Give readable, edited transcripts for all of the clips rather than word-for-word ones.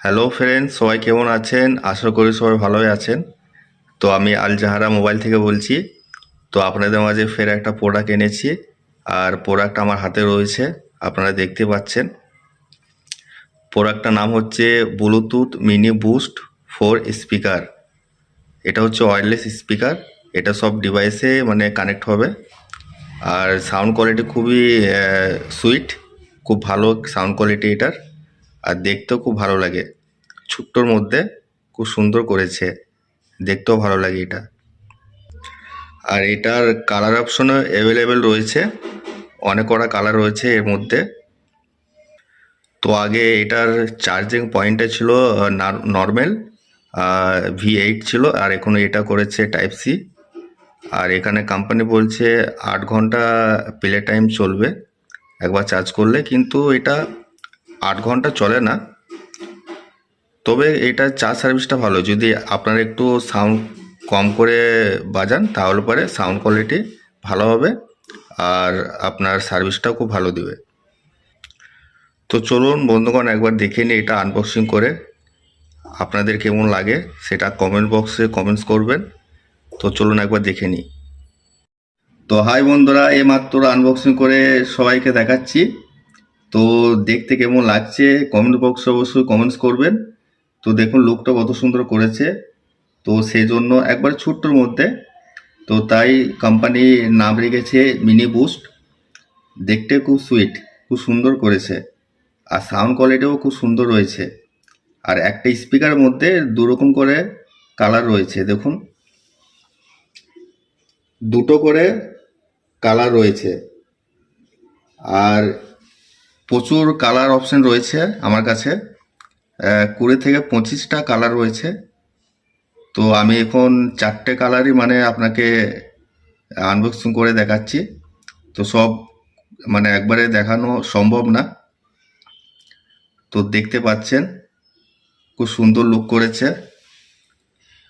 Hello friends, সবাই কেমন আছেন? আশা করি সবাই ভালোই আছেন। তো আমি আল জাহারা মোবাইল থেকে বলছি। তো আপনাদের মাঝে ফের একটা প্রোডাক্ট এনেছি, আর প্রোডাক্ট আমার হাতে রয়েছে, আপনারা দেখতে পাচ্ছেন। প্রোডাক্টটার নাম হচ্ছে ব্লুটুথ মিনি বুস্ট 4 স্পিকার। এটা হচ্ছে ওয়্যারলেস স্পিকার। এটা সব ডিভাইসে কানেক্ট হবে। আর সাউন্ড কোয়ালিটি খুবই সুইট, খুব ভালো সাউন্ড কোয়ালিটি এটার। আর দেখতেও খুব ভালো লাগে, ছোট্টর মধ্যে খুব সুন্দর করেছে, দেখতেও ভালো লাগে এটা। আর এটার কালার অপশনও অ্যাভেলেবেল রয়েছে, অনেক কটা কালার রয়েছে এর মধ্যে। তো আগে এটার চার্জিং পয়েন্টটা ছিল নর্মাল V8 ছিল, আর এখন এটা করেছে টাইপ সি। আর এখানে কোম্পানি বলছে 8 ঘন্টা প্লে টাইম চলবে একবার চার্জ করলে, কিন্তু এটা 8 ঘন্টা চলে না। তবে এটা চার্জ সার্ভিসটা ভালো, যদি আপনারা একটু সাউন্ড কম করে বাজান তাহলে পরে সাউন্ড কোয়ালিটি ভালো হবে, আর আপনার সার্ভিসটাও খুব ভালো দিবে। তো চলুন বন্ধুগণ, একবার দেখে নিই এটা আনবক্সিং করে। আপনাদের কেমন লাগে সেটা কমেন্ট বক্সে কমেন্টস করবেন। তো চলুন একবার দেখে নিই। তো হাই বন্ধুরা, এই মাত্র আনবক্সিং করে সবাইকে দেখাচ্ছি। তো দেখতে কেমন লাগছে কমেন্ট বক্সে অবশ্যই কমেন্টস করবেন। তো দেখুন লুকটা কত সুন্দর করেছে। তো সেই জন্য একবার ছোট্টর মধ্যে, তো তাই কোম্পানি নাম রেখেছে মিনি বুস্ট। দেখতে খুব সুইট, খুব সুন্দর করেছে। আর সাউন্ড কোয়ালিটিও খুব সুন্দর রয়েছে। আর একটা স্পিকারের মধ্যে দুরকম করে কালার রয়েছে, দেখুন দুটো করে কালার রয়েছে। আর প্রচুর কালার অপশন রয়েছে আমার কাছে, 20 থেকে 25টা কালার রয়েছে। তো আমি এখন 4টে কালারই আপনাকে আনবক্সিং করে দেখাচ্ছি। তো সব একবারে দেখানো সম্ভব না। তো দেখতে পাচ্ছেন খুব সুন্দর লুক করেছে,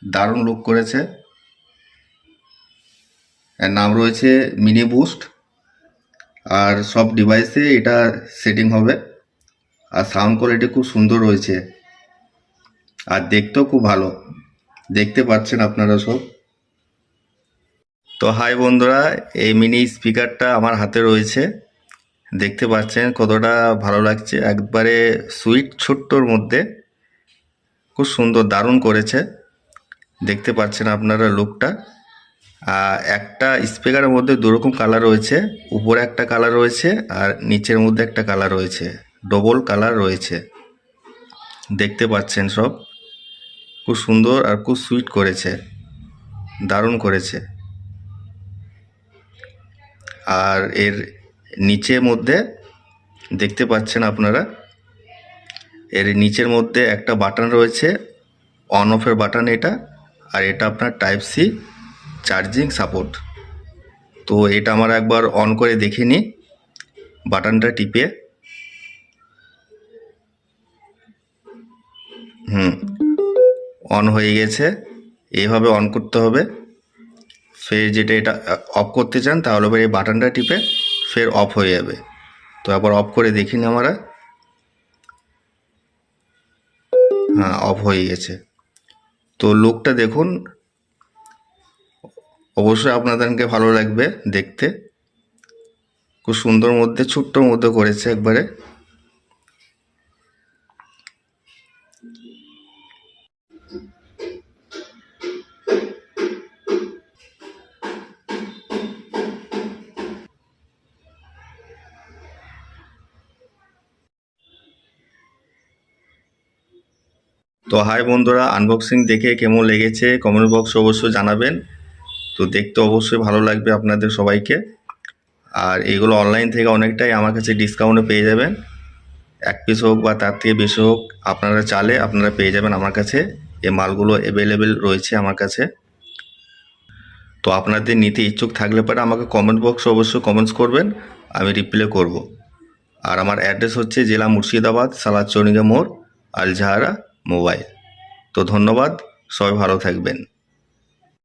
দারুণ লুক করেছে। এর নাম রয়েছে মিনি বুস্ট। আর সব ডিভাইসে এটা সেটিং হবে। আর সাউন্ড কোয়ালিটি খুব সুন্দর রয়েছে, আর দেখতেও খুব ভালো, দেখতে পাচ্ছেন আপনারা সব। তো হাই বন্ধুরা, এই মিনি স্পিকারটা আমার হাতে রয়েছে, দেখতে পাচ্ছেন কতটা ভালো লাগছে। একবারে সুইট, ছোট্টর মধ্যে খুব সুন্দর, দারুণ করেছে। দেখতে পাচ্ছেন আপনারা লুকটা। একটা স্পিকারের মধ্যে দুরকম কালার রয়েছে, উপরে একটা কালার রয়েছে আর নিচের মধ্যে একটা কালার রয়েছে, ডবল কালার রয়েছে। দেখতে পাচ্ছেন সব খুব সুন্দর আর খুব সুইট করেছে, দারুণ করেছে। আর এর নিচের মধ্যে দেখতে পাচ্ছেন আপনারা, এর নিচের মধ্যে একটা বাটন রয়েছে, অন অফের বাটন এটা। আর এটা আপনার টাইপ সি চার্জিং সাপোর্ট। তো এটা আমার একবার অন করে দেখে নিই, বাটনটা টিপে। অন হয়ে গেছে। এইভাবে অন করতে হবে। ফের যেটা এটা অফ করতে চান তাহলে এই বাটনটা টিপে ফের অফ হয়ে যাবে। তো একবার অফ করে দেখি না আমরা। হ্যাঁ, অফ হয়ে গেছে। তো লুকটা দেখুন, অবশ্যই আপনাদেরকে ভালো লাগবে দেখতে। খুব সুন্দর মধ্যে, ছোট্টর মধ্যে করেছে একবারে। তো হাই বন্ধুরা, আনবক্সিং দেখে কেমন লেগেছে কমেন্ট বক্সে অবশ্যই জানাবেন। তো দেখতে অবশ্যই ভালো লাগবে আপনাদের সবাইকে। আর এগুলো অনলাইন থেকে অনেকটাই আমার কাছে ডিসকাউন্টে পেয়ে যাবেন। 1 পিস হোক বা তার থেকে বেশি হোক, আপনারা চালে আপনারা পেয়ে যাবেন আমার কাছে। এই মালগুলো অ্যাভেলেবেল রয়েছে আমার কাছে। তো আপনাদের নিতে ইচ্ছুক থাকলে পরে আমাকে কমেন্ট বক্সে অবশ্যই কমেন্টস করবেন, আমি রিপ্লাই করব। আর আমার অ্যাড্রেস হচ্ছে জেলা মুর্শিদাবাদ, সালাদ চৌনিকা মোড়, আল জাহারা মোবাইল। তো ধন্যবাদ, সবাই ভালো থাকবেন।